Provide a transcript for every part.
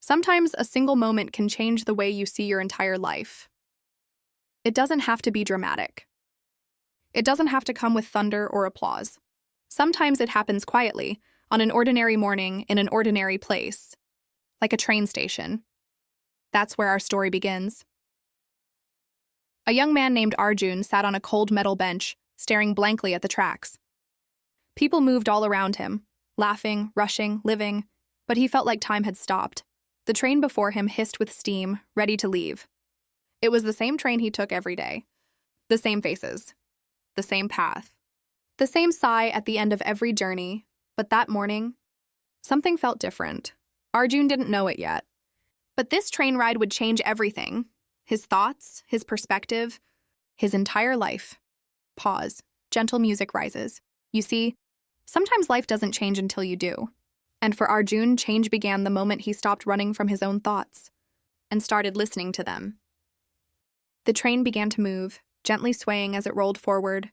Sometimes a single moment can change the way you see your entire life. It doesn't have to be dramatic. It doesn't have to come with thunder or applause. Sometimes it happens quietly, on an ordinary morning in an ordinary place, like a train station. That's where our story begins. A young man named Arjun sat on a cold metal bench, staring blankly at the tracks. People moved all around him, laughing, rushing, living, but he felt like time had stopped. The train before him hissed with steam, ready to leave. It was the same train he took every day. The same faces. The same path. The same sigh at the end of every journey, but that morning, something felt different. Arjun didn't know it yet. But this train ride would change everything. His thoughts, his perspective, his entire life. Pause. Gentle music rises. You see, sometimes life doesn't change until you do. And for Arjun, change began the moment he stopped running from his own thoughts and started listening to them. The train began to move, gently swaying as it rolled forward.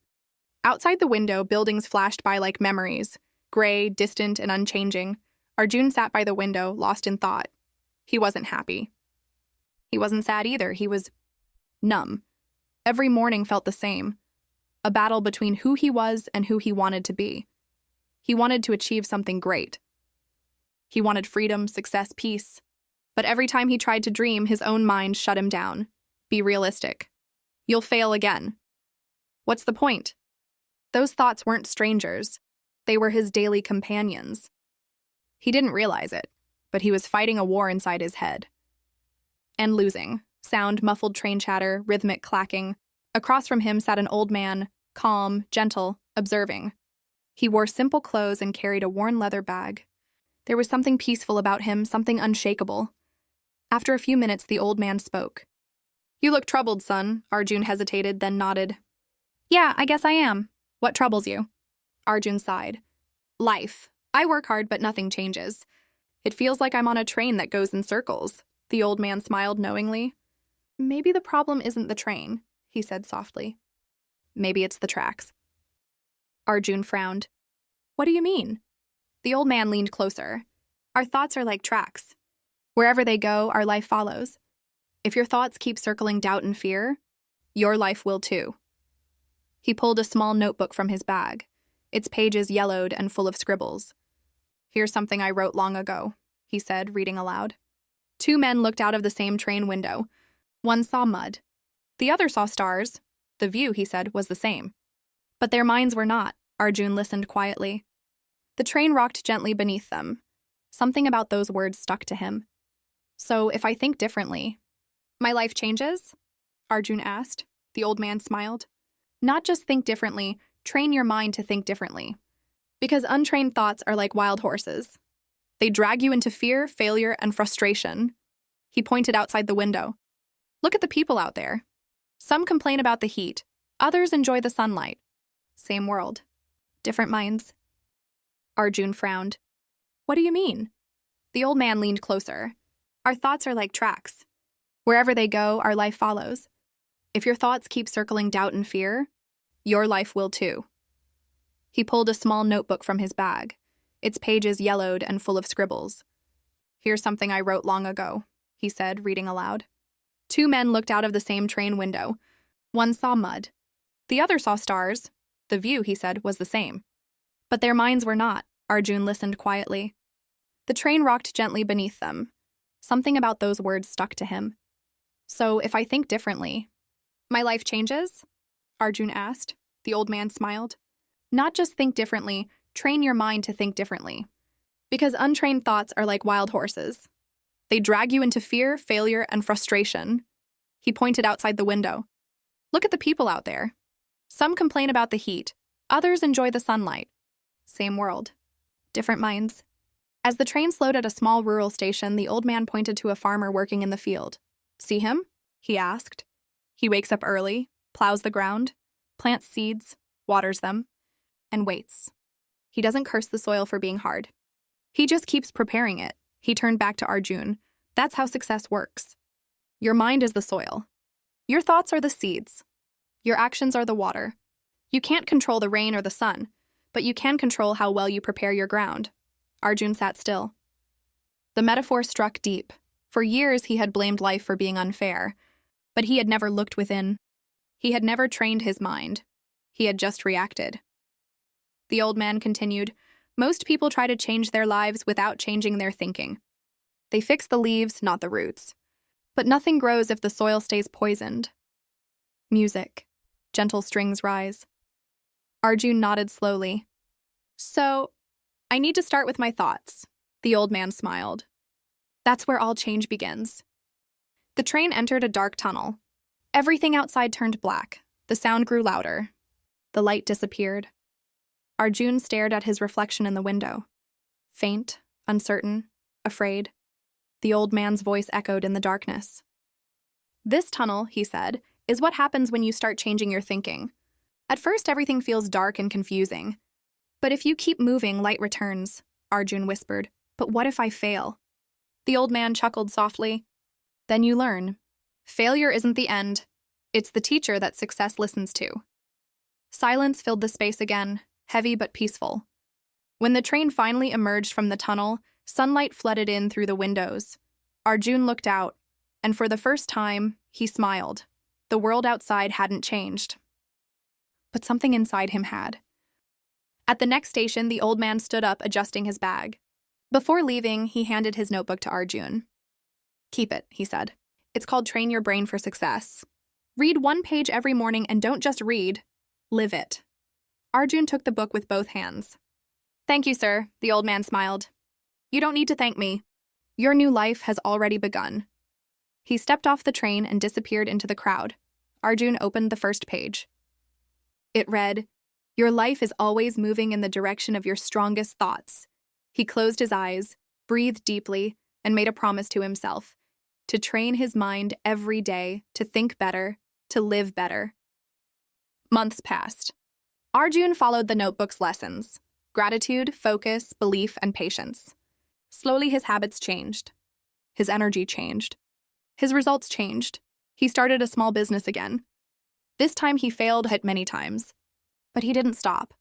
Outside the window, buildings flashed by like memories, gray, distant, and unchanging. Arjun sat by the window, lost in thought. He wasn't happy. He wasn't sad either. He was numb. Every morning felt the same. A battle between who he was and who he wanted to be. He wanted to achieve something great. He wanted freedom, success, peace. But every time he tried to dream, his own mind shut him down. Be realistic. You'll fail again. What's the point? Those thoughts weren't strangers. They were his daily companions. He didn't realize it, but he was fighting a war inside his head. And losing. Sound, muffled train chatter, rhythmic clacking. Across from him sat an old man, calm, gentle, observing. He wore simple clothes and carried a worn leather bag. There was something peaceful about him, something unshakable. After a few minutes, the old man spoke. "You look troubled, son." Arjun hesitated, then nodded. "Yeah, I guess I am. What troubles you?" Arjun sighed. "Life. I work hard, but nothing changes. It feels like I'm on a train that goes in circles." The old man smiled knowingly. "Maybe the problem isn't the train," he said softly. "Maybe it's the tracks." Arjun frowned. "What do you mean?" The old man leaned closer. "Our thoughts are like tracks. Wherever they go, our life follows. If your thoughts keep circling doubt and fear, your life will too." He pulled a small notebook from his bag, its pages yellowed and full of scribbles. "Here's something I wrote long ago," he said, reading aloud. Two men looked out of the same train window. One saw mud. The other saw stars. The view, he said, was the same. But their minds were not. Arjun listened quietly. The train rocked gently beneath them. Something about those words stuck to him. "So if I think differently, my life changes?" Arjun asked. The old man smiled. "Not just think differently, train your mind to think differently. Because untrained thoughts are like wild horses. They drag you into fear, failure, and frustration." He pointed outside the window. "Look at the people out there. Some complain about the heat. Others enjoy the sunlight. Same world. Different minds." Arjun frowned. "What do you mean?" The old man leaned closer. "Our thoughts are like tracks. Wherever they go, our life follows. If your thoughts keep circling doubt and fear, your life will too." He pulled a small notebook from his bag, its pages yellowed and full of scribbles. "Here's something I wrote long ago," he said, reading aloud. Two men looked out of the same train window. One saw mud. The other saw stars. The view, he said, was the same. But their minds were not. Arjun listened quietly. The train rocked gently beneath them. Something about those words stuck to him. "So if I think differently, my life changes?" Arjun asked. The old man smiled. "Not just think differently, train your mind to think differently. Because untrained thoughts are like wild horses. They drag you into fear, failure, and frustration." He pointed outside the window. "Look at the people out there. Some complain about the heat. Others enjoy the sunlight. Same world. Different minds." As the train slowed at a small rural station, the old man pointed to a farmer working in the field. "See him?" he asked. "He wakes up early, plows the ground, plants seeds, waters them, and waits. He doesn't curse the soil for being hard. He just keeps preparing it." He turned back to Arjun. "That's how success works. Your mind is the soil. Your thoughts are the seeds. Your actions are the water. You can't control the rain or the sun, but you can control how well you prepare your ground." Arjun sat still. The metaphor struck deep. For years, he had blamed life for being unfair, but he had never looked within. He had never trained his mind. He had just reacted. The old man continued, "Most people try to change their lives without changing their thinking. They fix the leaves, not the roots. But nothing grows if the soil stays poisoned." Music. Gentle strings rise. Arjun nodded slowly. "So, I need to start with my thoughts." The old man smiled. "That's where all change begins." The train entered a dark tunnel. Everything outside turned black. The sound grew louder. The light disappeared. Arjun stared at his reflection in the window. Faint, uncertain, afraid. The old man's voice echoed in the darkness. "This tunnel," he said, "is what happens when you start changing your thinking. At first, everything feels dark and confusing. But if you keep moving, light returns," Arjun whispered. "But what if I fail?" The old man chuckled softly. "Then you learn. Failure isn't the end. It's the teacher that success listens to." Silence filled the space again, heavy but peaceful. When the train finally emerged from the tunnel, sunlight flooded in through the windows. Arjun looked out, and for the first time, he smiled. The world outside hadn't changed. But something inside him had. At the next station, the old man stood up, adjusting his bag. Before leaving, he handed his notebook to Arjun. "Keep it," he said. "It's called Train Your Brain for Success. Read one page every morning, and don't just read. Live it." Arjun took the book with both hands. "Thank you, sir," the old man smiled. "You don't need to thank me. Your new life has already begun." He stepped off the train and disappeared into the crowd. Arjun opened the first page. It read, "Your life is always moving in the direction of your strongest thoughts." He closed his eyes, breathed deeply, and made a promise to himself to train his mind every day to think better, to live better. Months passed. Arjun followed the notebook's lessons: gratitude, focus, belief, and patience. Slowly, his habits changed. His energy changed. His results changed. He started a small business again. This time he failed many times, but he didn't stop.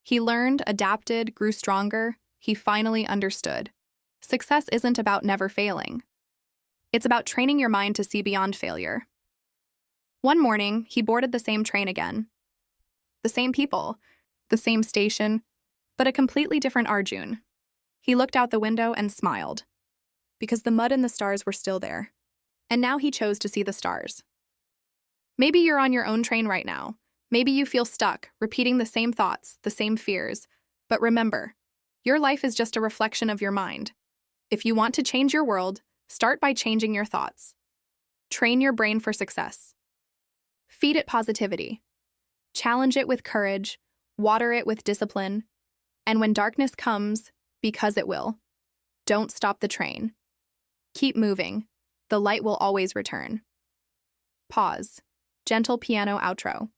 He learned, adapted, grew stronger. He finally understood. Success isn't about never failing. It's about training your mind to see beyond failure. One morning, he boarded the same train again. The same people, the same station, but a completely different Arjun. He looked out the window and smiled, because the mud and the stars were still there. And now he chose to see the stars. Maybe you're on your own train right now. Maybe you feel stuck, repeating the same thoughts, the same fears. But remember, your life is just a reflection of your mind. If you want to change your world, start by changing your thoughts. Train your brain for success. Feed it positivity. Challenge it with courage. Water it with discipline. And when darkness comes, because it will, don't stop the train. Keep moving. The light will always return. Pause. Gentle piano outro.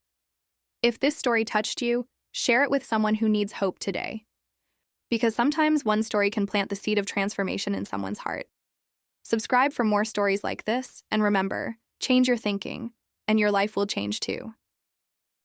If this story touched you, share it with someone who needs hope today. Because sometimes one story can plant the seed of transformation in someone's heart. Subscribe for more stories like this, and remember, change your thinking, and your life will change too.